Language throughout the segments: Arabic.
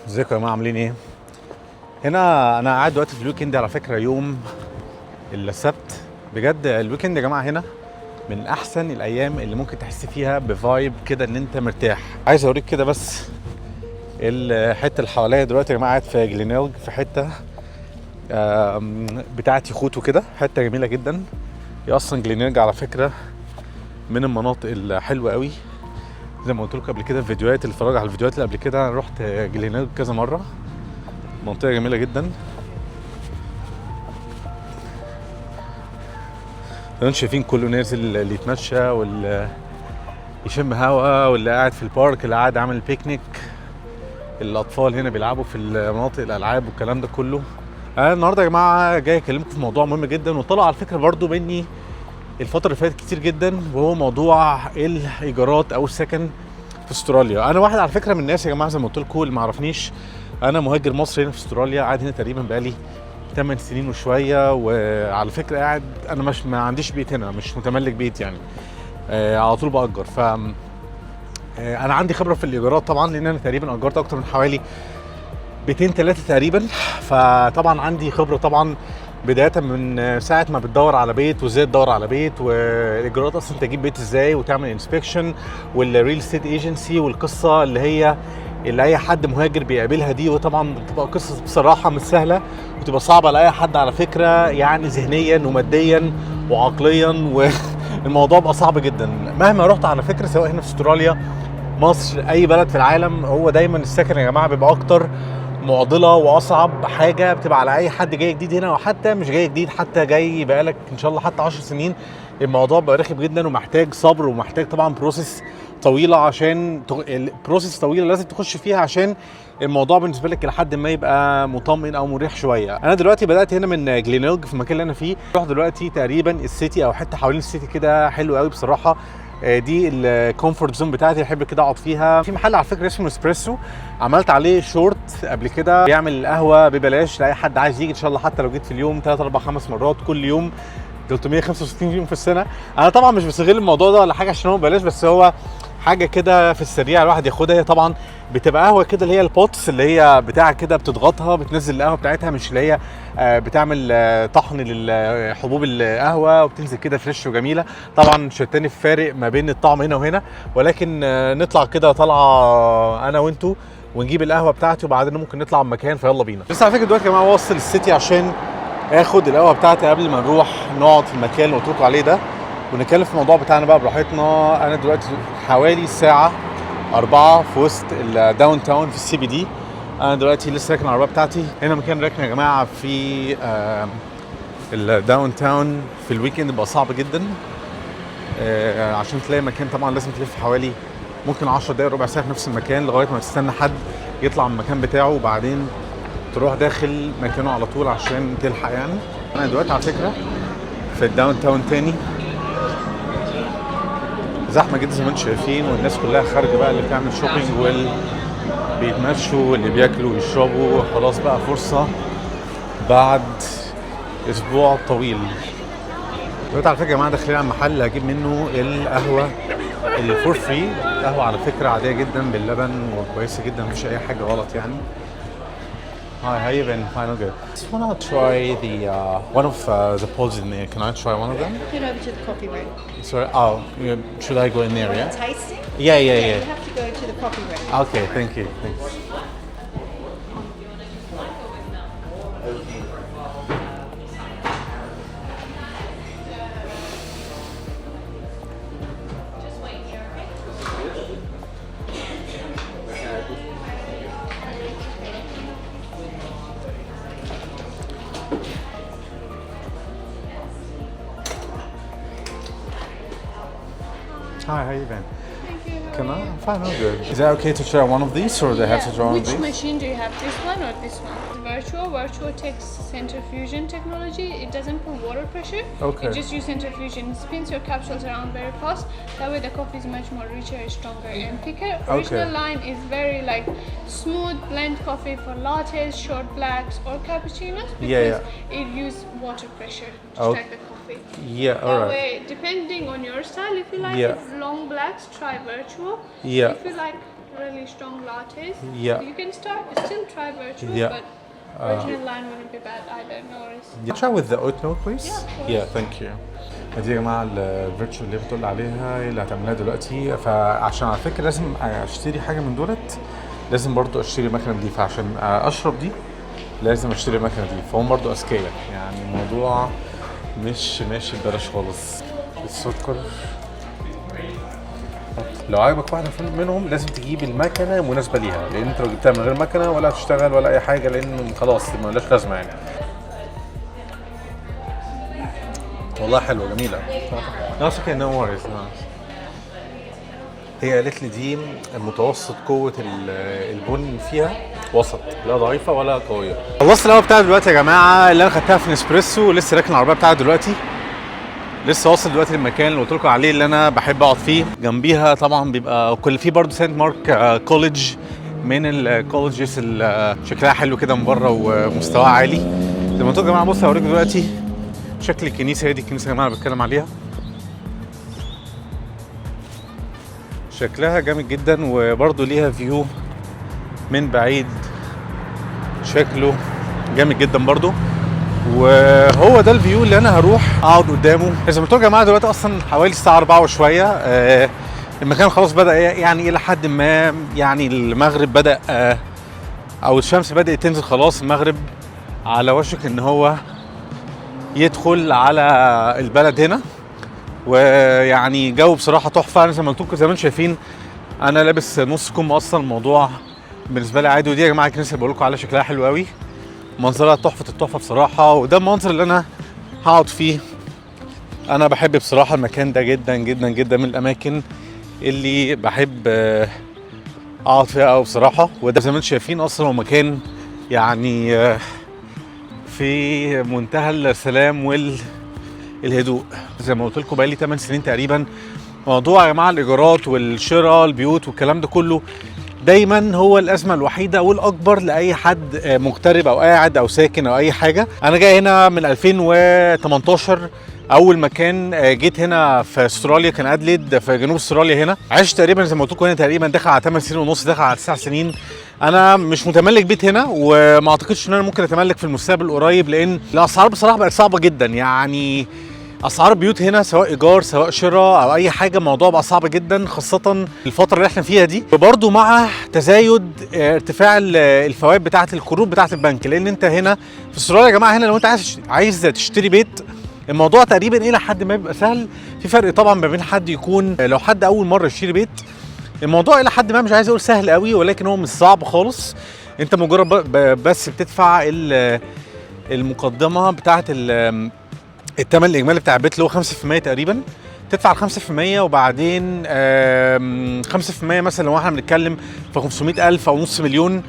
ازيكم يا جماعه، عاملين ايه؟ هنا انا قاعد دلوقتي في الويكند على فكره، يوم السبت. بجد الويكند يا جماعه هنا من احسن الايام اللي ممكن تحس فيها بفايب كده ان انت مرتاح. عايز اوريك كده بس الحته اللي حواليا دلوقتي يا جماعه. قاعد في جلينيلج في حته بتاعه يخوت وكده، حته جميله جدا. هي اصلا جلينيلج على فكره من المناطق الحلوه قوي، زي ما قلت لكم قبل كده في فيديوهات. اللي اتفرج على الفيديوهات اللي قبل كده، انا رحت جلينيلج كذا مره. منطقه جميله جدا. انتوا شايفين كله نازل، اللي يتمشى واللي يشم هوا واللي قاعد في البارك، اللي قاعد عامل بيكنيك. الاطفال هنا بيلعبوا في مناطق الالعاب والكلام ده كله. انا النهارده يا جماعه جاي اكلمكم في موضوع مهم جدا، وطلع على فكره برضو مني الفتره اللي فاتت كتير جدا، وهو موضوع الايجارات او السكن في استراليا. انا واحد على فكره من الناس يا جماعه، زي ما قلت لكم اللي ما عرفنيش، انا مهاجر مصري هنا في استراليا، قاعد هنا تقريبا بقالي 8 سنين وشويه. وعلى فكره قاعد انا مش ما عنديش بيت هنا، مش متملك بيت يعني، على طول باجر. ف انا عندي خبره في الايجارات طبعا، لان انا تقريبا اجرت اكتر من حوالي بيتين 3 تقريبا. فطبعا عندي خبره طبعا، بدايه من ساعه ما بتدور على بيت وازاي تدور على بيت، والاجراءات اصلا تجيب بيت ازاي وتعمل انسبكشن، والريل استيت ايجنسي، والقصه اللي اي حد مهاجر بيقابلها دي. وطبعا بتبقى قصه بصراحه مش سهله، وتبقى صعبه لاي حد على فكره، يعني ذهنيا وماديا وعقليا، والموضوع بقى صعب جدا مهما رحت على فكره، سواء هنا في استراليا، مصر، اي بلد في العالم. هو دايما السكن يا جماعه بيبقى اكتر معضله واصعب حاجه بتبقى على اي حد جاي جديد هنا، وحتى مش جاي جديد، حتى جاي بقالك ان شاء الله حتى 10 سنين. الموضوع بقى رخم جدا، ومحتاج صبر، ومحتاج طبعا بروسيس طويله. عشان البروسيس طويله لازم تخش فيها عشان الموضوع بالنسبه لك لحد ما يبقى مطمئن او مريح شويه. انا دلوقتي بدات هنا من جلينيلج في المكان اللي انا فيه. رحت دلوقتي تقريبا السيتي او حته حوالين السيتي كده، حلو قوي بصراحه. دي الكومفورت زون بتاعتي، احب كده اقعد فيها. في محل على فكره اسمه اسبريسو، عملت عليه شورت قبل كده، بيعمل القهوه ببلاش لاي حد عايز يجي ان شاء الله. حتى لو جيت في اليوم 3 4 5 مرات كل يوم، 365 يوم في السنه. انا طبعا مش بستغل الموضوع ده ولا حاجه عشان هو ببلاش، بس هو حاجه كده في السريع الواحد ياخدها. هي طبعا بتبقى قهوه كده، اللي هي البوتس، اللي هي بتاع كده بتضغطها بتنزل القهوه بتاعتها، مش اللي هي بتعمل طحن للحبوب القهوه، وبتنزل كده فريش وجميله. طبعا شتاني الفارق ما بين الطعم هنا وهنا، ولكن نطلع كده طالعه انا وانتو ونجيب القهوه بتاعتي، وبعدين ممكن نطلع من مكان. فيلا بينا. لسه على فكره دلوقتي يا جماعه واصل السيتي عشان اخد القهوه بتاعتي قبل ما نروح نقعد في المكان اللي قلت لكم عليه ده، ونتكلم في الموضوع بتاعنا بقى براحتنا. انا دلوقتي حوالي الساعه 4 في وسط الداون تاون في السي بي دي. انا دلوقتي لسه راكن العربيه بتاعتي هنا. مكان راكن يا جماعه في الداون تاون في الويكند بيبقى صعب جدا، عشان تلاقي مكان طبعا لازم تلف حوالي ممكن 10 دقايق ربع ساعه في نفس المكان، لغايه ما تستنى حد يطلع من المكان بتاعه، وبعدين تروح داخل مكانه على طول عشان تلحق يعني. انا دلوقتي على فكره في الداون تاون تاني، زحمه جدا زي ما انتم شايفين، والناس كلها خارجه بقى، اللي بتعمل شوبينج واللي بيتمشوا واللي بياكلوا ويشربوا. خلاص بقى فرصه بعد اسبوع طويل. دلوقتي على فكره يا جماعه داخلين على محل هجيب منه القهوه الفور فري. قهوه على فكره عاديه جدا باللبن وكويسه جدا، مفيش اي حاجه غلط يعني. Hi, how you been? Fine, good. Just want to try the one of the pods in there. Can I try one of them? Head over to the coffee room. Sorry. Oh, should I go in there? Yeah. Tasting? Yeah. You have to go to the coffee room. Okay, thank you. Thanks. Hi, how you been? Thank you. Can I? I'm fine, I'm good. Is that okay to try one of these, or do I have to try one of Which these? machine do you have? This one or this one? Virtuo takes centrifusion technology. It doesn't put water pressure. Okay. It just uses centrifusion. It spins your capsules around very fast. That way the coffee is much more richer, stronger, and thicker. Original line is very like smooth blend coffee for lattes, short blacks, or cappuccinos because it uses water pressure to extract the coffee. Yeah, That alright. way, depending on your style, if you like long blacks, try Virtuo. Yeah. If you like really strong lattes, you can still try Virtuo, but original line wouldn't be bad either. No worries. Try with the oat milk, please. Yeah, of course. Yeah, thank you. دي يا جماعه الفيرتشوال اللي بتقول عليها اللي هتعملها دلوقتي. فعشان على فكره لازم اشتري حاجه من دولت، لازم برضو اشتري مكنه دي. فعشان اشرب دي لازم اشتري المكنه دي. فهم برضو اذكياء، يعني الموضوع مش ماشي ببلاش خالص. السكر لو عجبك واحده منهم لازم تجيب المكنه المناسبه ليها، لان انت لو جبتها من غير مكنه ولا هتشتغل ولا اي حاجه، لان خلاص مالهاش لازمه يعني. والله حلوه جميله. ناقص اوكي نو وريز. هي قالت لي دي متوسط قوه البن فيها وسط، لا ضعيفه ولا قويه. خلصت القهوه بتاعتي دلوقتي يا جماعه اللي انا خدتها في نسبريسو، لسه راكن العربيه بتاعتي دلوقتي، لسه واصل دلوقتي للمكان اللي قلت لكم عليه اللي انا بحب اقعد فيه. جنبيها طبعا بيبقى في برضه سانت مارك كوليدج من الكوليدجز اللي شكلها حلو كده من بره ومستواها عالي. زي ما قلت لكم يا جماعه بصوا هوريكم دلوقتي شكل الكنيسه. هي دي الكنيسه يا جماعه اللي بتكلم عليها، شكلها جامد جدا، وبرضه ليها فيو من بعيد شكله جامد جدا برضه. وهو ده الفيو اللي انا هروح اقعد قدامه. زي ما قلت لكم يا جماعه دلوقتي اصلا حوالي الساعه 4 وشويه. المكان خلاص بدا يعني الى حد ما، يعني المغرب بدا او الشمس بدات تنزل خلاص. المغرب على وشك ان هو يدخل على البلد هنا، ويعني جو بصراحه تحفه. انا زي ما قلت لكم زي ما انتم شايفين انا لابس نص كم، اصلا الموضوع بالنسبه لي عادي. ودي يا جماعه الكنيسه اللي بقول لكم عليها شكلها حلو قوي، منظرها تحفه التحفه بصراحه، وده المنظر اللي انا هقعد فيه. انا بحب بصراحه المكان ده جدا جدا جدا، من الاماكن اللي بحب اقعد فيها قوي بصراحه. وده زي ما انتم شايفين اصلا هو مكان يعني في منتهى السلام والهدوء. زي ما قلت لكم بقالي 8 سنين تقريبا. موضوع يا جماعه الايجارات والشراء البيوت والكلام ده كله دايما هو الازمه الوحيده والاكبر لاي حد مغترب او قاعد او ساكن او اي حاجه. انا جاي هنا من 2018. اول مكان جيت هنا في استراليا كان ادليد في جنوب استراليا. هنا عشت تقريبا زي ما قلت لكم هنا تقريبا داخل على 8 سنين ونص، داخل على 9 سنين. انا مش متملك بيت هنا، وما اعتقدش ان انا ممكن اتملك في المستقبل القريب، لان الاسعار بصراحه بقت صعبه جدا. يعني اسعار البيوت هنا سواء ايجار سواء شراء او اي حاجه، الموضوع بقى صعب جدا خاصه الفتره اللي احنا فيها دي، وبرده مع تزايد ارتفاع الفوائد بتاعه القروض بتاعه البنك. لان انت هنا في استراليا يا جماعه، هنا لو انت عايز تشتري بيت الموضوع تقريبا الى حد ما بيبقى سهل. في فرق طبعا ما بين حد يكون لو حد اول مره يشتري بيت، الموضوع الى حد ما مش عايز اقول سهل قوي، ولكن هو مش صعب خالص. انت مجرد بس بتدفع المقدمه بتاعه الثمن الاجمالي بتاع البيت اللي هو 5% تقريبا. تدفع 5% وبعدين 5% مثلا لو احنا بنتكلم في 500,000 او نص مليون.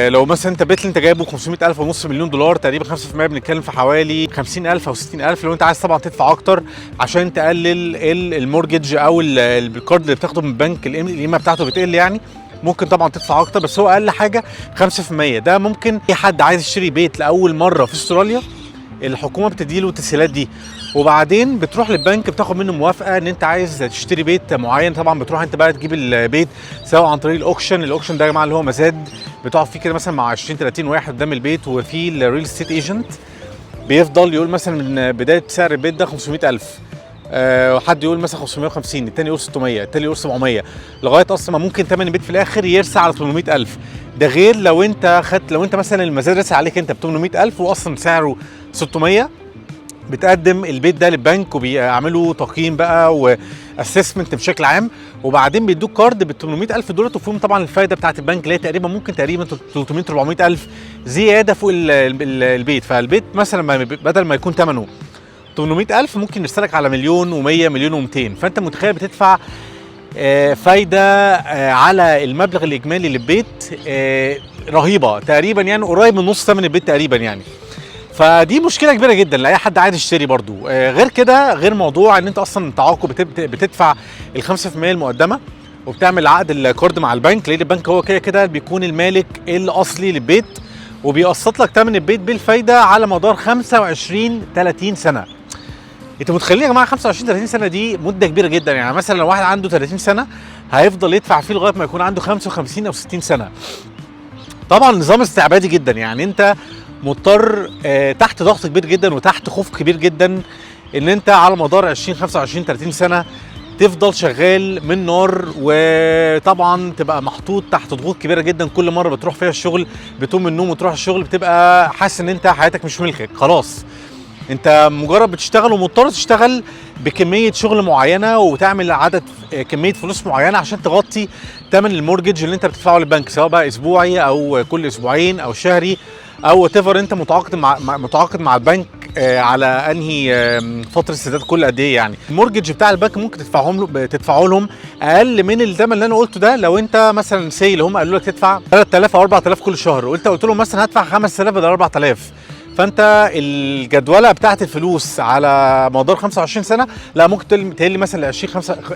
لو مثلا انت بيت اللي انت جايبه 500,000 او نص مليون دولار، تقريبا 5% بنتكلم في حوالي 50,000 او 60,000. لو انت عايز طبعا تدفع اكتر عشان تقلل المورجج او الكارد اللي بتاخده من البنك، القيمه بتاعته بتقل يعني، ممكن طبعا تدفع اكتر. بس هو اقل حاجه 5%. ده ممكن اي حد عايز يشتري بيت لاول مره في استراليا الحكومه بتديله التسهيلات دي، وبعدين بتروح للبنك بتاخد منه موافقه ان انت عايز تشتري بيت معين. طبعا بتروح انت بقى تجيب البيت سواء عن طريق الاوكشن ده يا جماعه اللي هو مزاد، بتقعد فيه كده مثلا مع 20 30 واحد قدام البيت. وفي الريل استيت ايجنت بيفضل يقول مثلا من بدايه سعر البيت ده 500,000، وحد يقول مثلا 550، الثاني يقول 600، الثاني يقول 700، لغايه اصلا ما ممكن ثمن البيت في الاخر يرسى على 800,000. ده غير لو انت مثلا المزاد رسى عليك انت ب 800,000 واصلا سعره 600، بتقدم البيت ده للبنك وبيعملوا تقييم بقى واسسمنت بشكل عام، وبعدين بيدوك كارد ب 800,000 دولار، وفيهم طبعا الفايده بتاعت البنك اللي هي تقريبا 300 400,000 زياده فوق البيت. فالبيت مثلا بدل ما يكون ثمنه 800,000 ممكن يرسلك على 1,100,000 1,200,000. فانت متخيل بتدفع فايده على المبلغ الاجمالي للبيت رهيبه، تقريبا يعني قريب من نص ثمن البيت تقريبا يعني. فدي مشكله كبيره جدا لاي حد عايز يشتري برضو. غير كده، غير موضوع ان انت اصلا تعاقب بتدفع ال 5% المقدمه وبتعمل عقد الكارد مع البنك، لان البنك هو كده كده بيكون المالك الاصلي للبيت وبيقسط لك ثمن البيت بالفايده على مدار 25 30 سنه. انتوا متخيلين يا جماعه 25 30 سنه دي مده كبيره جدا؟ يعني مثلا لو واحد عنده 30 سنه هيفضل يدفع فيه لغايه ما يكون عنده 55 او 60 سنه. طبعا نظام استعبادي جدا، يعني انت مضطر تحت ضغط كبير جدا وتحت خوف كبير جدا ان انت على مدار 20 25 30 سنه تفضل شغال من نار، وطبعا تبقى محطوط تحت ضغوط كبيره جدا. كل مره بتروح فيها الشغل بتقوم من النوم وتروح الشغل بتبقى حاسس ان انت حياتك مش ملكك خلاص. انت مجرد بتشتغل ومضطر تشتغل بكميه شغل معينه وتعمل كميه فلوس معينه عشان تغطي ثمن المورجج اللي انت بتدفعه للبنك، سواء بقى اسبوعي او كل اسبوعين او شهري او تيفر انت متعاقد مع البنك على انهي فتره سداد كل قد ايه. يعني المورجج بتاع البنك ممكن تدفعه لهم اقل من الثمن اللي انا قلته ده. لو انت مثلا اللي هم قالوا لك تدفع 3000 او 4000 كل شهر وانت قلت لهم مثلا هدفع 5000 بدل 4000، فانت الجدوله بتاعت الفلوس على مدار 25 سنه لا ممكن تقل مثلا ل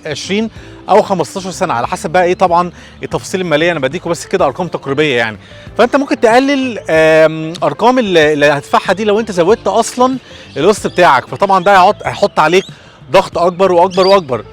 20 او 15 سنه على حسب بقى ايه طبعا التفاصيل الماليه. انا بديكوا بس كده ارقام تقريبيه يعني. فانت ممكن تقلل ارقام اللي هتدفعها دي لو انت زودت اصلا القسط بتاعك، فطبعا ده هيحط عليك ضغط اكبر واكبر واكبر.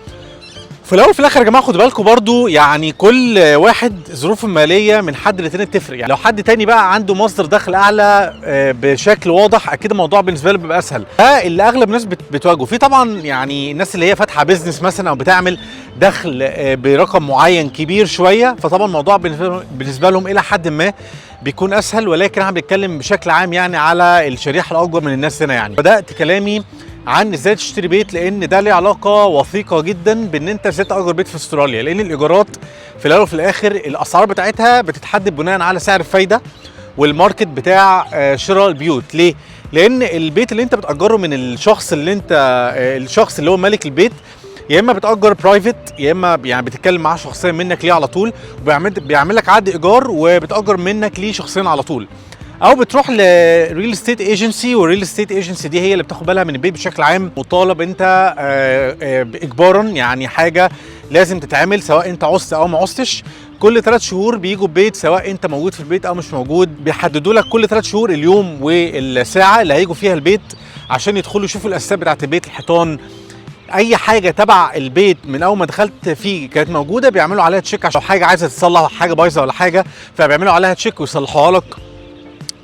في الاول وفي الاخر يا جماعه خدوا بالكم برضو، يعني كل واحد ظروفه الماليه من حد للتاني بتفرق. يعني لو حد تاني بقى عنده مصدر دخل اعلى بشكل واضح اكيد الموضوع بالنسبه له بيبقى اسهل. ده اللي اغلب الناس بتواجهه. في طبعا يعني الناس اللي هي فاتحه بيزنس مثلا او بتعمل دخل برقم معين كبير شويه، فطبعا الموضوع بالنسبه لهم الى حد ما بيكون اسهل، ولكن احنا بنتكلم بشكل عام يعني على الشريحه الاكبر من الناس هنا. يعني بدات كلامي عن ازاي تشتري بيت لان ده ليه علاقه وثيقه جدا بان انت ازاي تأجر بيت في استراليا، لان الايجارات في الاول وفي الاخر الاسعار بتاعتها بتتحدد بناء على سعر الفايده والماركت بتاع شراء البيوت. ليه؟ لان البيت اللي انت بتأجره من الشخص اللي هو مالك البيت، يا اما بتأجر برايفت يا اما يعني بتتكلم معاه شخصيا منك ليه على طول وبيعمل لك عقد ايجار وبتأجر منك ليه شخصيا على طول، او بتروح لريل استيت ايجنسي، والريل استيت ايجنسي دي هي اللي بتاخد بالها من البيت بشكل عام. مطالب انت اجبارا، يعني حاجه لازم تتعمل سواء انت عوزت او ما عوزتش. كل 3 شهور بيجوا ببيت سواء انت موجود في البيت او مش موجود، بيحددوا لك كل 3 شهور اليوم والساعه اللي هيجوا فيها البيت عشان يدخلوا يشوفوا الاساسات بتاعت البيت، الحيطان، اي حاجه تبع البيت من اول ما دخلت فيه كانت موجوده بيعملوا عليها تشيك عشان لو حاجه عايزه تتصلح، حاجه بايظه ولا حاجه فبيعملوا عليها تشيك ويصلحوها لك.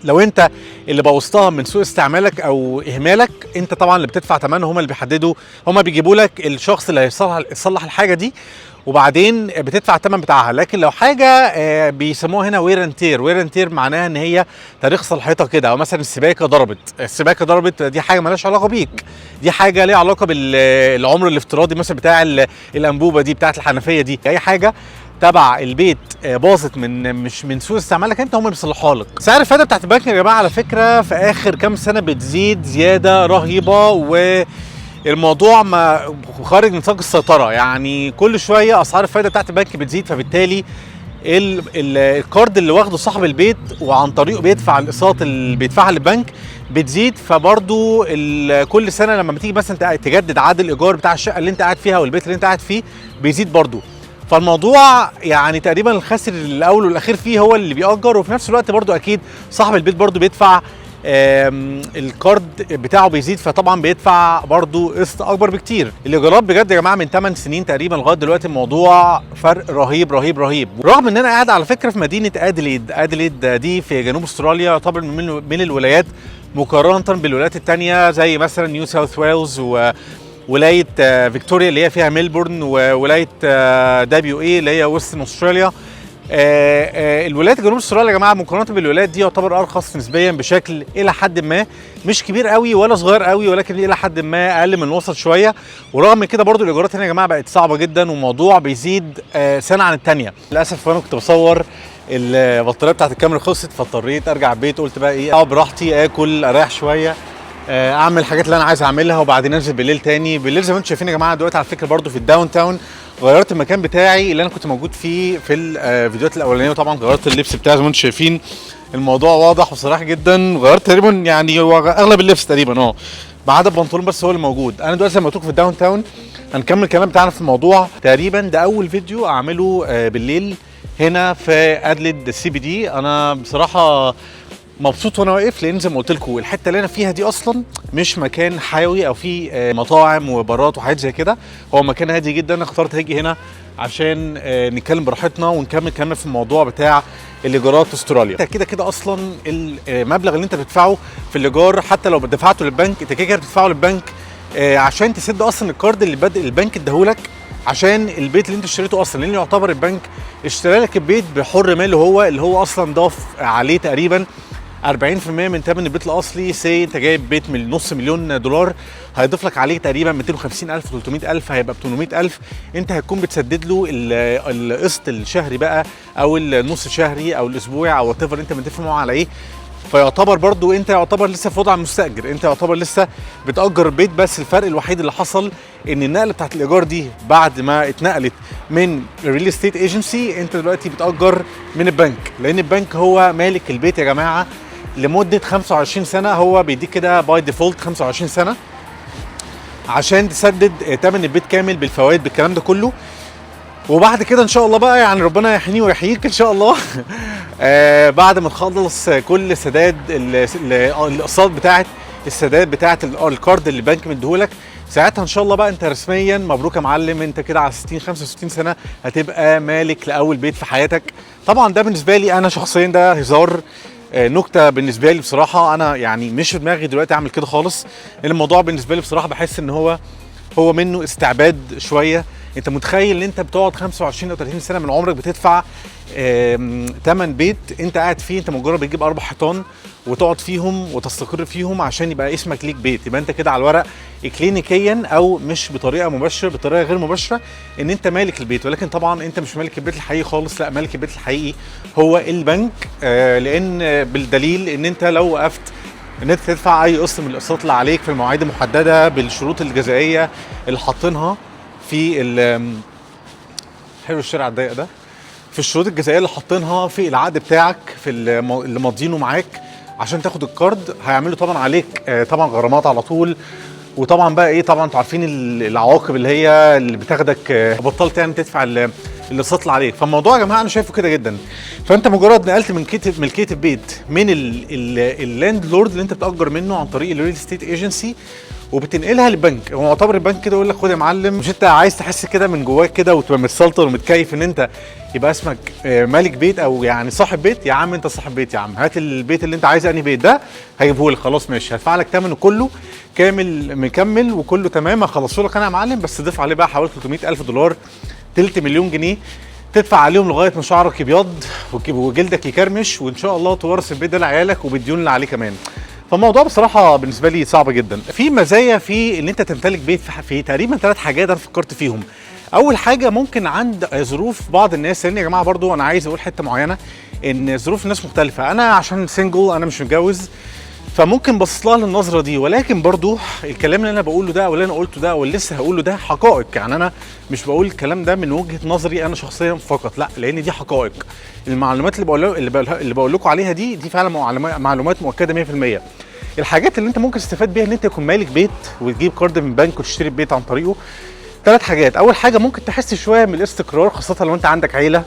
لو انت اللي بوظتها من سوء استعمالك او اهمالك، انت طبعا اللي بتدفع ثمنه. هم اللي بيحددوا، هم بيجيبوا لك الشخص اللي هيصلح الحاجه دي وبعدين بتدفع الثمن بتاعها. لكن لو حاجه بيسموها هنا وير اند تير معناها ان هي تاريخ صلاحيتها كده، او مثلا السباكه ضربت، دي حاجه مالهاش علاقه بيك، دي حاجه ليها علاقه بالعمر الافتراضي مثلا بتاع الانبوبه دي بتاعت الحنفيه دي. اي حاجه تبع البيت باظت مش من سوء استعمالك انت، هم بيصلحوها لك. سعر الفايده بتاعت البنك يا جماعه على فكره في اخر كام سنه بتزيد زياده رهيبه، والموضوع ما خارج من نطاق السيطره. يعني كل شويه اسعار الفايده بتاعت البنك بتزيد، فبالتالي الكارد اللي واخده صاحب البيت وعن طريقه بيدفع الاقساط اللي بيدفعها للبنك بتزيد. فبرضو كل سنه لما بتيجي مثلا تجدد عقد الايجار بتاع الشقه اللي انت قاعد فيها والبيت اللي انت قاعد فيه بيزيد برضو. فالموضوع يعني تقريبا الخاسر الاول والاخير فيه هو اللي بيأجر، وفي نفس الوقت برضو اكيد صاحب البيت برضو بيدفع الكارد بتاعه بيزيد، فطبعا بيدفع برضو قسط اكبر بكتير. الايجارات بجد يا جماعه من 8 سنين تقريبا لغايه دلوقتي الموضوع فرق رهيب رهيب رهيب. رغم ان انا قاعد على فكره في مدينه اديليد دي في جنوب استراليا، يعتبر من الولايات مقارنه بالولايات الثانيه زي مثلا نيو ساوث ويلز ولايه فيكتوريا اللي هي فيها ميلبورن، وولايه WA اللي هي ويسترن استراليا. الولايات جنوب استراليا يا جماعه مقارنه بالولايات دي يعتبر ارخص نسبيا بشكل الى حد ما، مش كبير قوي ولا صغير قوي، ولكن الى حد ما اقل من الوسط شويه. ورغم كده برضو الايجارات هنا يا جماعه بقت صعبه جدا، والموضوع بيزيد سنه عن الثانيه. للاسف وانا كنت بصور البطاريه بتاعت الكاميرا خلصت، فاضطريت ارجع البيت. قلت بقى ايه، اقعد براحتي اكل اريح شويه، اعمل الحاجات اللي انا عايز اعملها، وبعدين انزل بالليل تاني. بالليل زي ما انتم شايفين يا جماعه دلوقتي على فكره برضو في الداون تاون غيرت المكان بتاعي اللي انا كنت موجود فيه في الفيديوهات الاولانيه، وطبعا غيرت اللبس بتاعي زي ما انتم شايفين. الموضوع واضح وصراحه جدا. غيرت تقريبا يعني اغلب اللبس تقريبا ما عدا البنطلون بس هو اللي موجود. انا دلوقتي لما في الداون تاون هنكمل الكلام بتاعنا في الموضوع. تقريبا ده اول فيديو اعمله بالليل هنا في ادليد سي بي دي. انا بصراحه مبسوط وانا واقف، لان زي ما قلت لكم الحته اللي انا فيها دي اصلا مش مكان حيوي او فيه مطاعم وبارات وحاجات زي كده. هو مكان هادي جدا. انا اخترت هاجي هنا عشان نتكلم براحتنا ونكمل كلامنا في الموضوع بتاع الايجارات في استراليا. كده كده اصلا المبلغ اللي انت بتدفعه في الايجار حتى لو دفعته للبنك انت كده بتدفعه للبنك عشان تسد اصلا الكارد اللي البنك اداهولك عشان البيت اللي انت اشتريته اصلا، لان يعتبر البنك اشترى لك البيت بحر ماله اللي هو اصلا ضاف عليه تقريبا 40% من ثمن البيت الاصلي. سي انت جايب بيت من نص مليون دولار، هيضيف لك عليه تقريبا 250,000 300,000، هيبقى ب 800,000. انت هتكون بتسدد له القسط الشهري بقى او النص شهري او الاسبوعي او وات ايفر انت متفق معاه على ايه. فيعتبر برضو انت يعتبر لسه في وضع مستاجر، انت يعتبر لسه بتاجر البيت. بس الفرق الوحيد اللي حصل ان النقله بتاعت الايجار دي بعد ما اتنقلت من الريل استيت ايجنسي انت دلوقتي بتاجر من البنك، لان البنك هو مالك البيت يا جماعه لمده 25 سنه. هو بيديك كده باي ديفولت 25 سنه عشان تسدد ثمن البيت كامل بالفوائد بالكلام ده كله. وبعد كده ان شاء الله بقى يعني ربنا يحييني ويحييك ان شاء الله بعد ما تخلص كل سداد الاقساط بتاعت السداد بتاعت الكارد اللي البنك مديهولك، ساعتها ان شاء الله بقى انت رسميا مبروك يا معلم، انت كده على 60 65 سنه هتبقى مالك لاول بيت في حياتك. طبعا ده بالنسبه لي انا شخصيا ده هزار، نكته بالنسبه لي بصراحه. انا يعني مش في دماغي دلوقتي اعمل كده خالص، لان الموضوع بالنسبه لي بصراحه بحس ان هو منه استعباد شويه. انت متخيل ان انت بتقعد 25 او 30 سنه من عمرك بتدفع ثمن بيت انت قاعد فيه، انت مجرد بتجيب 4 حيطان وتقعد فيهم وتستقر فيهم عشان يبقى اسمك ليك بيت. يبقى انت كده على الورق كلينيكيا او مش بطريقه مباشره، بطريقه غير مباشره ان انت مالك البيت، ولكن طبعا انت مش مالك البيت الحقيقي خالص. لا، مالك البيت الحقيقي هو البنك، لان بالدليل ان انت لو وقفت ان انت تدفع اي قسط من الاقساط اللي عليك في المواعيد المحدده بالشروط الجزائيه اللي حاطينها في حلو الشارع الضيق ده، في الشروط الجزائيه اللي حاطينها في العقد بتاعك في اللي ماضيينه معاك عشان تاخد الكارد، هيعملوا طبعا عليك طبعا غرامات على طول. وطبعا بقى ايه، طبعا انتوا عارفين العواقب اللي هي اللي بتاخدك بطلت يعني تدفع الاقساط اللي عليك. فالموضوع يا جماعه انا شايفه كده جدا. فانت مجرد نقلت من ملكيه البيت من اللاند لورد اللي انت بتاجر منه عن طريق الريل استيت ايجنسي وبتنقلها للبنك. هو معتبر البنك كده يقول لك خد يا معلم، مش انت عايز تحس كده من جواك كده وتبقى متسلطن ومتكيف ان انت يبقى اسمك مالك بيت او يعني صاحب بيت؟ يا عم انت صاحب بيت، يا عم هات البيت اللي انت عايزه، انهي بيت ده هجيبه لك، خلاص ماشي، هدفع لك ثمنه كله كامل مكمل وكله تمام، هخلصه لك انا يا معلم، بس ضيف عليه بقى حوالي 300,000 دولار، تلت مليون جنيه تدفع عليهم لغايه ما شعرك يبيض وجلدك يكرمش، وان شاء الله تورث البيت ده لعيالك وبالديون اللي عليه كمان. فالموضوع بصراحه بالنسبه لي صعب جدا. في مزايا في ان انت تمتلك بيت في تقريبا 3 حاجات انا فكرت فيهم. اول حاجه ممكن عند ظروف بعض الناس، لان يا جماعه برضو انا عايز اقول حته معينه ان ظروف الناس مختلفه. انا عشان سنجل، انا مش متجوز، فممكن بص لها للنظره دي، ولكن برضو الكلام اللي انا بقوله ده واللي انا قلته ده واللي لسه هقوله ده حقائق. يعني انا مش بقول الكلام ده من وجهه نظري انا شخصيا فقط، لا، لان دي حقائق. المعلومات اللي بقول لكم عليها دي فعلا معلومات مؤكده 100%. الحاجات اللي انت ممكن تستفاد بيها ان انت يكون مالك بيت وتجيب كارد من بنك وتشتري البيت عن طريقه. 3 حاجات. اول حاجه ممكن تحس شويه من الاستقرار، خاصه لو انت عندك عيله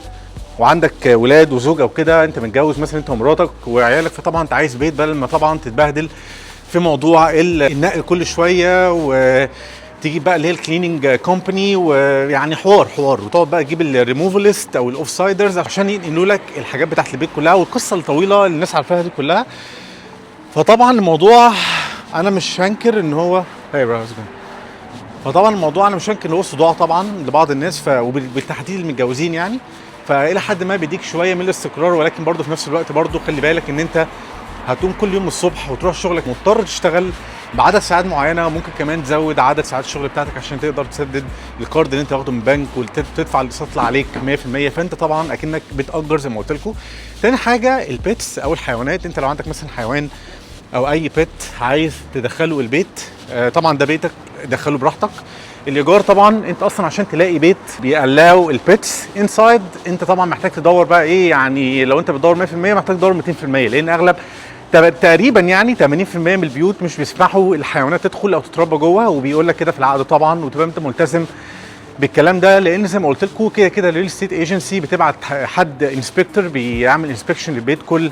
وعندك ولاد وزوج او كده، انت متجوز مثلا انت ومراتك وعيالك، فطبعا انت عايز بيت بدل ما طبعا تتبهدل في موضوع النقل كل شويه وتجيب بقى اللي هي الكليننج كومباني، ويعني حوار وتقعد بقى تجيب الريموفالست او الاوف سايدرز عشان ينقلوا لك الحاجات بتاعت البيت كلها، والقصه الطويله اللي الناس عارفاها دي كلها. فطبعا الموضوع انا مش هنكر ان هو فطبعا الموضوع انا مش هنكر ان هو صداع طبعا لبعض الناس، وبالتحديد المتجوزين يعني، فالى حد ما بيديك شويه من الاستقرار، ولكن برضه في نفس الوقت برضه خلي بالك ان انت هتقوم كل يوم الصبح وتروح شغلك مضطر تشتغل بعدد ساعات معينه، وممكن كمان تزود عدد ساعات الشغل بتاعتك عشان تقدر تسدد الكارد اللي انت واخده من البنك وتدفع الاقساط اللي عليك 100%. فانت طبعا اكنك بتاجر زي ما قلت لكم. تاني حاجه البيتس او الحيوانات. انت لو عندك مثلا حيوان او اي بيت عايز تدخله البيت، طبعا ده بيتك، دخله براحتك. الايجار طبعا انت اصلا عشان تلاقي بيت بيقلاو البيتس انسايد انت طبعا محتاج تدور بقى ايه، يعني لو انت بتدور 100% محتاج تدور 200%، لان اغلب تقريبا يعني 80% من البيوت مش بيسمحوا الحيوانات تدخل او تتربى جوه، وبيقول لك كده في العقد طبعا، وتبقى انت ملتزم بالكلام ده، لان زي ما قلت لكم كده كده الريل استيت ايجنسي بتبعت حد انسبكتور بيعمل انسبكشن للبيت كل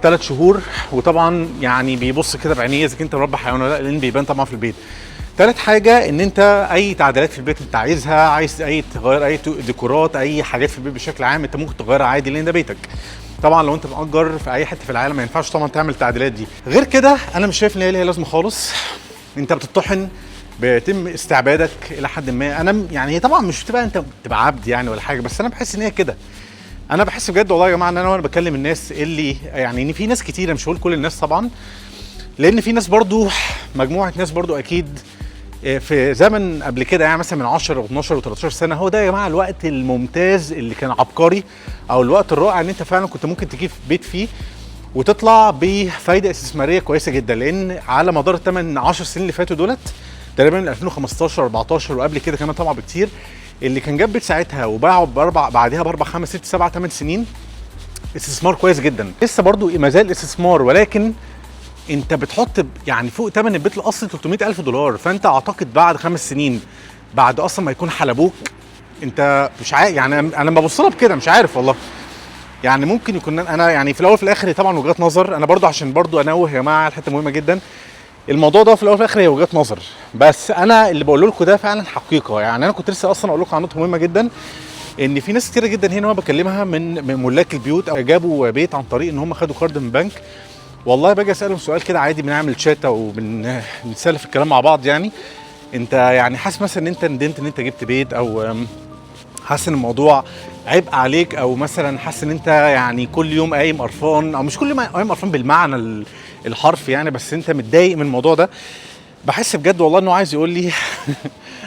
3 شهور، وطبعا يعني بيبص كده بعينيه اذا كنت مربى حيوان ولا لا، لان بيبان طبعا في البيت. ثالث حاجه ان انت اي تعديلات في البيت انت عايزها، عايز اي تغير اي ديكورات، اي حاجات في البيت بشكل عام انت ممكن تغيرها عادي، لان ده بيتك. طبعا لو انت مأجر في اي حته في العالم ما ينفعش طبعا تعمل التعديلات دي. غير كده انا مش شايف ان هي ليها لازمه خالص. انت بتطحن، بيتم استعبادك الى حد ما. انا يعني طبعا مش بتبقى انت بتبقى عبد يعني ولا حاجه، بس انا بحس ان هي كده. انا بحس بجد والله يا جماعه ان انا وانا بكلم الناس اللي يعني ان في ناس كتيره، مش هقول كل الناس طبعا، لان في ناس برضو مجموعه ناس برضو اكيد في زمن قبل كده يعني مثلا من 10 و12 و13 سنه، هو ده يا جماعه الوقت الممتاز اللي كان عبقري، او الوقت الرائع ان انت فعلا كنت ممكن تجيب بيت فيه وتطلع بفايده استثماريه كويسه جدا. لان على مدار الثمان 10 سنين اللي فاتوا دولت تقريبا من 2015 14 وقبل كده كمان طبعا بكتير، اللي كان جاب بيت ساعتها وباعه بعدها باربع 5 6 7 8 سنين استثمار كويس جدا. لسه برضو ما زال استثمار، ولكن انت بتحط يعني فوق ثمن البيت الاصلي $300,000، فانت اعتقد بعد 5 سنين بعد اصلا ما يكون حلبوك انت مش عارف يعني. انا ببص لها بكده مش عارف والله، يعني ممكن يكون انا يعني في الاول في الاخر طبعا وجهات نظر. انا برضو عشان برضو انوه يا جماعه الحته مهمه جدا، الموضوع ده في الاول في الاخر هي وجهات نظر، بس انا اللي بقول لكم ده فعلا حقيقه. يعني انا كنت لسه اصلا اقول لكم عن نقطه مهمه جدا، ان في ناس كتير جدا هنا وانا بكلمها من ملاك البيوت او جابوا بيت عن طريق ان هم خدوا كارد من بنك. والله باجي اسالهم سؤال كده عادي، بنعمل شات او بنسلف الكلام مع بعض، يعني انت يعني حاسس مثلا ان انت ندمت ان انت جبت بيت، او حاسس ان الموضوع عبء عليك، او مثلا حاسس ان انت يعني كل يوم قايم قرفان، او مش كل يوم قايم قرفان بالمعنى الحرف يعني، بس انت متضايق من الموضوع ده. بحس بجد والله انه عايز يقول لي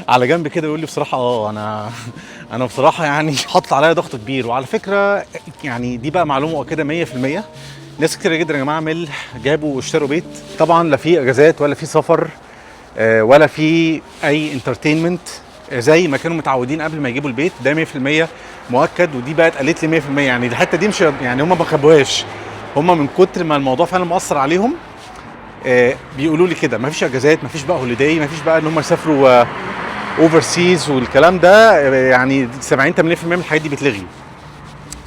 على جنب كده، يقول لي بصراحه انا بصراحه يعني حاطط عليا ضغط كبير. وعلى فكره يعني دي بقى معلومه مؤكده 100%، ناس كتير جدا يا جماعه جابوا واشتروا بيت، طبعا لا في اجازات ولا في سفر ولا في اي انترتينمنت زي ما كانوا متعودين قبل ما يجيبوا البيت، ده 100% مؤكد. ودي بقى اتقالت لي 100%، يعني الحته دي مش يعني هم ما خبوهاش، هم من كتر ما الموضوع فعلا مؤثر عليهم بيقولوا لي كده. مفيش اجازات، مفيش بقى هوليداي، مفيش بقى ان هم يسافروا اوفرسيز والكلام ده، يعني 70 80% من الحاجات دي بتلغي.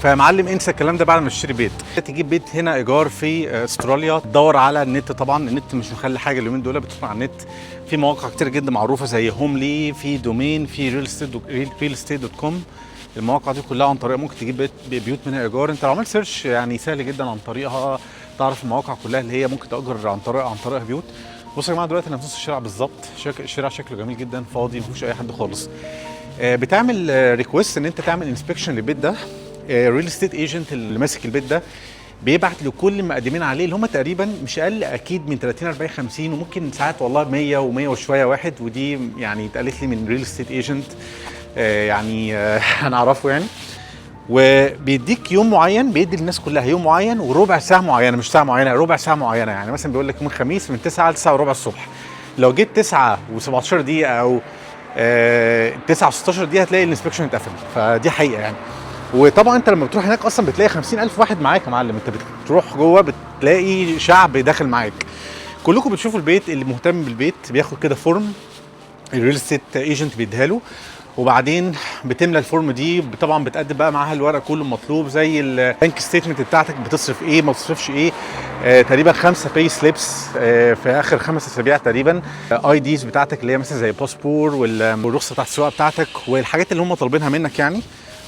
فمعلم انسى الكلام ده بعد ما تشتري بيت. تجيب بيت هنا ايجار في استراليا، تدور على النت. طبعا النت مش مخلي حاجه اليومين دول، بتدخل على النت في مواقع كتير جدا معروفه زي هوملي، في دومين، في realestate.com. المواقع دي كلها عن طريقها ممكن تجيب بيوت منها ايجار. انت لو عملت سيرش يعني سهل جدا عن طريقها تعرف المواقع كلها اللي هي ممكن تاجر عن طريقها بيوت. بصوا يا جماعه دلوقتي انا في نص الشارع بالظبط، الشارع شكله جميل جدا، فاضي، ما فيهوش اي حد خالص. بتعمل ريكويست ان انت تعمل انسبكشن للبيت ده. الريل استيت ايجنت اللي ماسك البيت ده بيبعت لكل المقدمين عليه، اللي هم تقريبا مش اقل اكيد من 30 40 50 وممكن ساعات والله 100 و100 وشويه واحد. ودي يعني اتقالت لي من ريل استيت ايجنت يعني انا اعرفه يعني. وبيديك يوم معين، بيدي للناس كلها يوم معين وربع ساعه معينه، مش ساعه معينه، ربع ساعه معينه. يعني مثلا بيقول لك يوم الخميس من 9 ل 9 وربع الصبح، لو جيت 9 و17 دقيقه او 9 و16 دقيقه هتلاقي الانسبكشن اتقفل. فدي حقيقه يعني. وطبعا انت لما بتروح هناك اصلا بتلاقي 50,000 واحد معاك يا معلم. انت بتروح جوه بتلاقي شعب داخل معاك، كلكم بتشوفوا البيت. اللي مهتم بالبيت بياخد كده فورم الريل استيت ايجنت بيديها له، وبعدين بتملى الفورم دي. طبعا بتقدم بقى معاها الورق كله المطلوب، زي البنك ستيتمنت بتاعتك، بتصرف ايه ما بتصرفش ايه، تقريبا 5 باي سليبس في اخر 5 اسابيع تقريبا، اي ديز بتاعتك اللي هي مثلا زي الباسبور والرخصه بتاعت السواقه بتاعتك والحاجات اللي هم طالبينها منك يعني.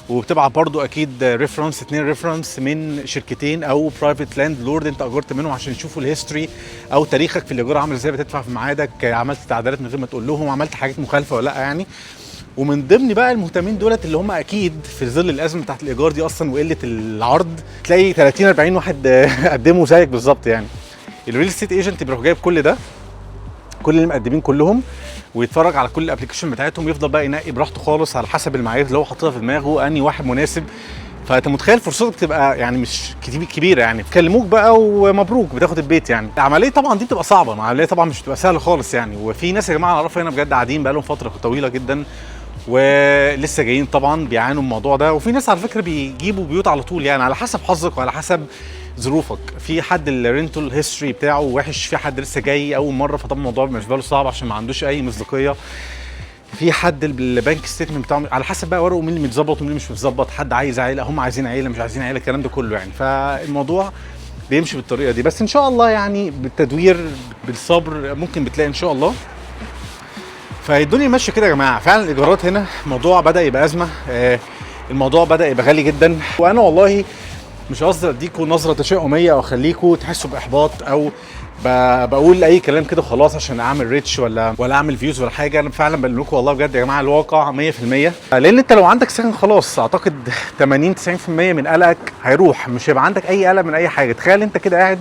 وبتبعت برضو اكيد ريفرنس، 2 ريفرنس من شركتين او برايفت لاند لورد انت اجرت منهم، عشان يشوفوا الهيستوري او تاريخك في الايجار عامل ازاي، بتدفع في ميعادك، عملت تعديلات من غير ما تقول لهم، عملت حاجات مخالفه ولا لا يعني. ومن ضمن بقى المهتمين دولت اللي هم اكيد في ظل الازمه بتاعت الايجار دي اصلا وقله العرض، تلاقي 30 40 واحد قدموا زيك بالظبط يعني. الريل استيت ايجنت بيروح جايب كل ده، كل المقدمين كلهم، ويتفرج على كل الابلكيشن بتاعتهم، يفضل بقى ينقي براحته خالص على حسب المعايير اللي هو حاططها في دماغه انهي واحد مناسب. فانت متخيل فرصتك تبقى يعني مش كبيره، يعني بيكلموك بقى ومبروك بتاخد البيت. يعني العمليه طبعا دي بتبقى صعبه، العمليه طبعا مش بتبقى سهله خالص يعني. وفي ناس يا جماعه اعرفها هنا بجد قاعدين بقى لهم فتره طويله جدا ولسه جايين طبعا بيعانوا من الموضوع ده. وفي ناس على فكره بيجيبوا بيوت على طول، يعني على حسب حظك وعلى حسب ظروفك. في حد الرينتال هيستوري بتاعه وحش، في حد لسه جاي اول مره فطبعا الموضوع بالنسبه له صعب عشان ما عندوش اي مصداقيه. في حد البنك ستيتمنت بتاعه على حسب بقى ورقه مين اللي متظبط ومين اللي مش متظبط، حد عايز عيله، هم عايزين عيله مش عايزين عيله، الكلام ده كله يعني. فالموضوع بيمشي بالطريقه دي، بس ان شاء الله يعني بالتدوير بالصبر ممكن بتلاقي ان شاء الله. فالدنيا ماشيه كده يا جماعه. فعلا الايجارات هنا الموضوع بدا يبقى ازمه، الموضوع بدا يبقى غالي جدا. وانا والله مش قصدي اديكم نظره تشاؤميه او اخليكم تحسوا باحباط او بقول اي كلام كده خلاص عشان اعمل ريتش ولا اعمل فيوز ولا حاجه. انا فعلا بقول لكم والله بجد يا جماعه الواقع 100%. لان انت لو عندك سكن خلاص اعتقد 80 90% من قلقك هيروح، مش هيبقى عندك اي قلق من اي حاجه. تخيل انت كده قاعد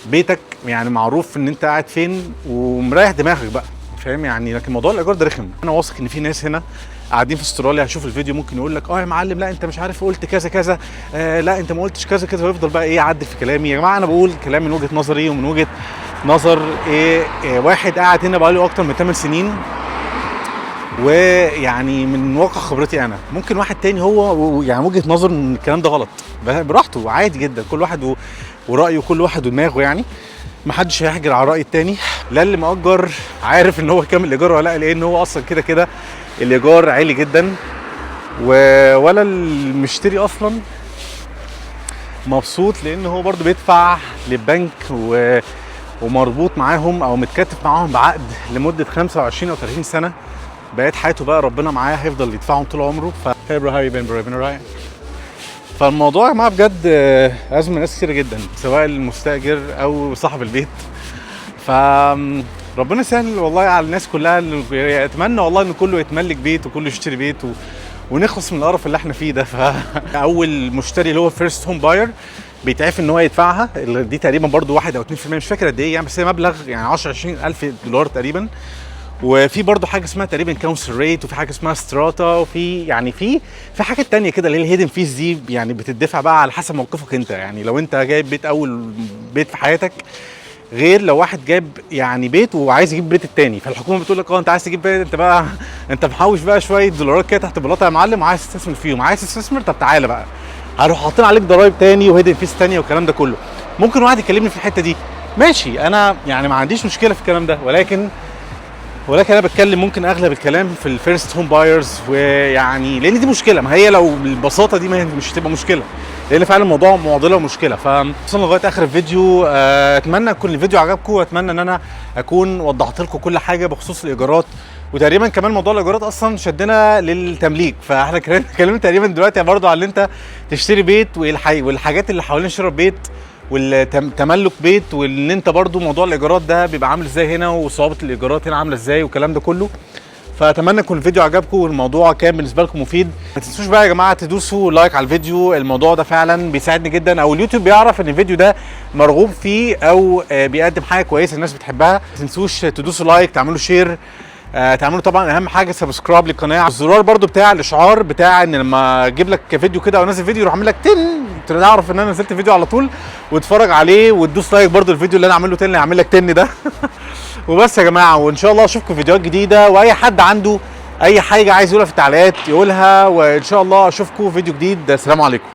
بيتك، يعني معروف ان انت قاعد فين ومريح دماغك بقى، فاهم يعني. لكن موضوع الايجار ده رخم. انا واثق ان في ناس هنا قاعدين في استراليا هشوف الفيديو ممكن يقول لك يا معلم لا انت مش عارف قلت كذا كذا، لا انت ما قلتش كذا كذا، ويفضل بقى ايه يعدل في كلامي. يا جماعه انا بقول كلام من وجهه نظري ومن وجهه نظر واحد قاعد هنا بقاله اكتر من 8 سنين، ويعني من واقع خبرتي انا. ممكن واحد تاني هو يعني وجهه نظر ان الكلام ده غلط، براحته عادي جدا، كل واحد ورايه وكل واحد ودماغه يعني. محدش هيحجر على الراي التاني. لا اللي مأجر عارف ان هو كام الايجار ولا لا، لان هو اصلا كده كده الايجار عالي جدا، ولا المشتري اصلا مبسوط لان هو برضو بيدفع للبنك ومربوط معاهم او متكاتف معاهم بعقد لمده 25 او 30 سنه. بقيت حياته بقى ربنا معاه هيفضل يدفعهم طول عمره. Hey bro, how you been bro? Been alright? فالموضوع يا جماعه بجد ازمه ناس كتير جدا، سواء المستاجر او صاحب البيت. فربنا يسهل والله على الناس كلها. اللي اتمنى والله ان كله يتملك بيت وكله يشتري بيت ونخلص من القرف اللي احنا فيه ده. فاول مشتري اللي هو فيرست هوم باير بيتعرف ان هو يدفعها، دي تقريبا برضو 1 أو 2% مش فاكر قد ايه يعني، بس هي مبلغ يعني 10-20 الف دولار تقريبا. وفي برضو حاجه اسمها تقريبا كونسل ريت، وفي حاجه اسمها ستراتا، وفي يعني في حاجات تانية كده اللي هي الهيدن فيز دي، يعني بتدفع بقى على حسب موقفك انت. يعني لو انت جايب بيت اول بيت في حياتك غير لو واحد جاب يعني بيت وعايز يجيب بيت التاني، فالحكومه بتقول لك انت عايز تجيب بيت، انت بقى انت محوش بقى شويه دولارات كده تحت بلاطه يا معلم وعايز تستثمر فيهم. عايز تستثمر؟ طب تعالى بقى هروح حاطين عليك ضرايب تاني وهيدن فيز تانية والكلام ده كله. ممكن واحد يكلمني في الحته دي ماشي، انا يعني ما عنديش مشكله في الكلام ده، ولكن انا بتكلم ممكن اغلب الكلام في الفيرست هوم بايرز. ويعني لان دي مشكله، ما هي لو بالبساطه دي مش هتبقى مشكله، لان فعلا الموضوع معضله ومشكله. فوصلنا لغايه اخر الفيديو. اتمنى يكون الفيديو عجبكم، واتمنى ان انا اكون وضحت لكم كل حاجه بخصوص الايجارات. وتقريبا كمان موضوع الايجارات اصلا شدنا للتمليك، فاحنا اتكلمنا تقريبا دلوقتي برضه على ان انت تشتري بيت والحاجات اللي حوالين شراء بيت والتملك بيت، وان انت برضو موضوع الايجارات ده بيبقى عامل ازاي هنا، وصعوبه الايجارات هنا عامله ازاي والكلام ده كله. فاتمنى يكون الفيديو عجبكم والموضوع كان بالنسبه لكم مفيد. ما تنسوش بقى يا جماعه تدوسوا لايك على الفيديو، الموضوع ده فعلا بيساعدني جدا، او اليوتيوب بيعرف ان الفيديو ده مرغوب فيه او بيقدم حاجه كويسه الناس بتحبها. ما تنسوش تدوسوا لايك، تعملوا شير، تعملوا طبعا اهم حاجه سبسكرايب للقناه، الزرار برضو بتاع الاشعار بتاع ان لما اجيب لك فيديو كده او انزل فيديو يروح عامل لك تعرف ان انا نزلت فيديو على طول وتتفرج عليه، وتدوس لايك برضو الفيديو اللي انا عامله تاني هيعمل لك ده. وبس يا جماعه، وان شاء الله اشوفكم فيديوهات جديده، واي حد عنده اي حاجه عايز يقولها في التعليقات يقولها، وان شاء الله اشوفكم فيديو جديد. السلام عليكم.